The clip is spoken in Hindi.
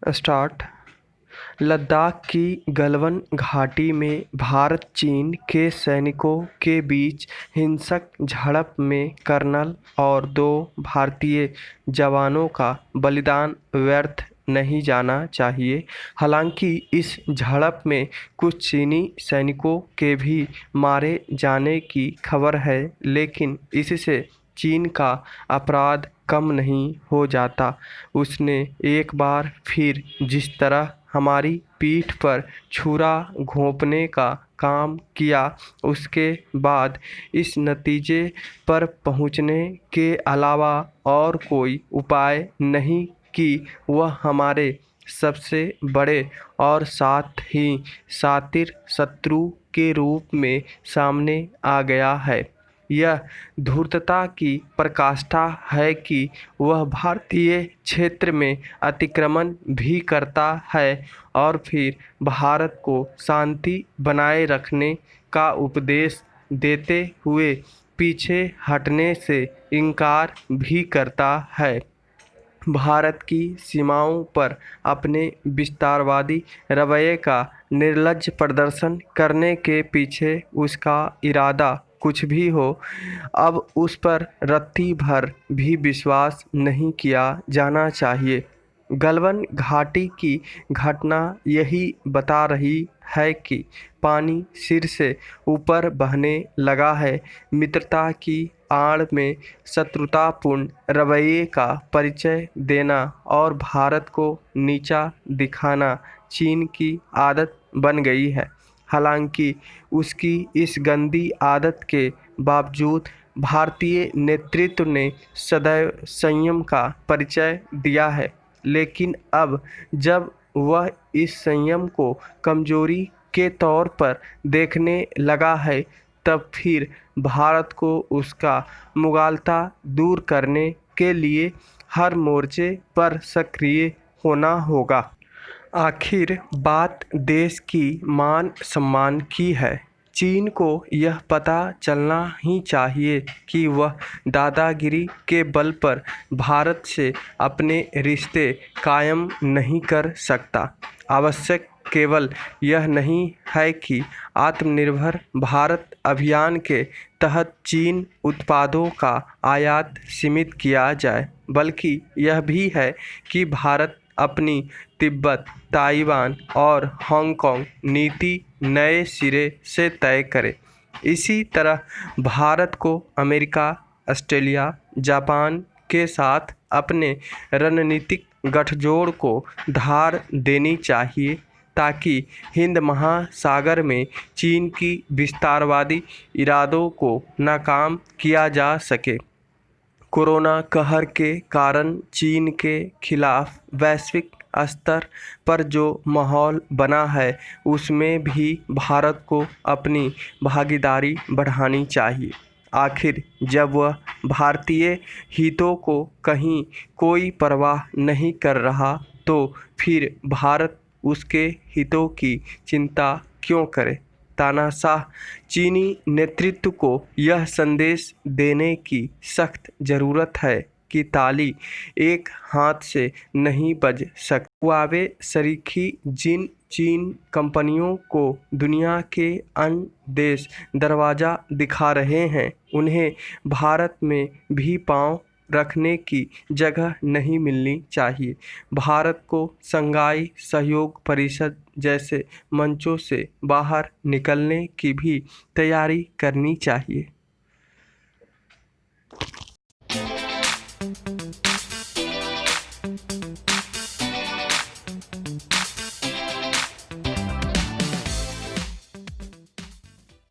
स्टार्ट। लद्दाख की गलवान घाटी में भारत चीन के सैनिकों के बीच हिंसक झड़प में कर्नल और 2 भारतीय जवानों का बलिदान व्यर्थ नहीं जाना चाहिए। हालांकि इस झड़प में कुछ चीनी सैनिकों के भी मारे जाने की खबर है, लेकिन इससे चीन का अपराध कम नहीं हो जाता। उसने एक बार फिर जिस तरह हमारी पीठ पर छुरा घोंपने का काम किया, उसके बाद इस नतीजे पर पहुंचने के अलावा और कोई उपाय नहीं कि वह हमारे सबसे बड़े और साथ ही शातिर शत्रु के रूप में सामने आ गया है। यह धूर्तता की पराकाष्ठा है कि वह भारतीय क्षेत्र में अतिक्रमण भी करता है और फिर भारत को शांति बनाए रखने का उपदेश देते हुए पीछे हटने से इनकार भी करता है। भारत की सीमाओं पर अपने विस्तारवादी रवैये का निर्लज्ज प्रदर्शन करने के पीछे उसका इरादा कुछ भी हो, अब उस पर रत्ती भर भी विश्वास नहीं किया जाना चाहिए। गलवान घाटी की घटना यही बता रही है कि पानी सिर से ऊपर बहने लगा है। मित्रता की आड़ में शत्रुतापूर्ण रवैये का परिचय देना और भारत को नीचा दिखाना चीन की आदत बन गई है। हालांकि उसकी इस गंदी आदत के बावजूद भारतीय नेतृत्व ने सदैव संयम का परिचय दिया है, लेकिन अब जब वह इस संयम को कमजोरी के तौर पर देखने लगा है, तब फिर भारत को उसका मुगालता दूर करने के लिए हर मोर्चे पर सक्रिय होना होगा। आखिर बात देश की मान सम्मान की है। चीन को यह पता चलना ही चाहिए कि वह दादागिरी के बल पर भारत से अपने रिश्ते कायम नहीं कर सकता। आवश्यक केवल यह नहीं है कि आत्मनिर्भर भारत अभियान के तहत चीन उत्पादों का आयात सीमित किया जाए, बल्कि यह भी है कि भारत अपनी तिब्बत, ताइवान और हांगकांग नीति नए सिरे से तय करे। इसी तरह भारत को अमेरिका, ऑस्ट्रेलिया, जापान के साथ अपने रणनीतिक गठजोड़ को धार देनी चाहिए, ताकि हिंद महासागर में चीन की विस्तारवादी इरादों को नाकाम किया जा सके। कोरोना कहर के कारण चीन के खिलाफ वैश्विक स्तर पर जो माहौल बना है, उसमें भी भारत को अपनी भागीदारी बढ़ानी चाहिए। आखिर जब वह भारतीय हितों को कहीं कोई परवाह नहीं कर रहा, तो फिर भारत उसके हितों की चिंता क्यों करे। तानाशाह चीनी नेतृत्व को यह संदेश देने की सख्त ज़रूरत है कि ताली एक हाथ से नहीं बज सकती। हुआवे शरीकी जिन चीन कंपनियों को दुनिया के अन्य देश दरवाज़ा दिखा रहे हैं, उन्हें भारत में भी पांव रखने की जगह नहीं मिलनी चाहिए। भारत को शंघाई सहयोग परिषद जैसे मंचों से बाहर निकलने की भी तैयारी करनी चाहिए।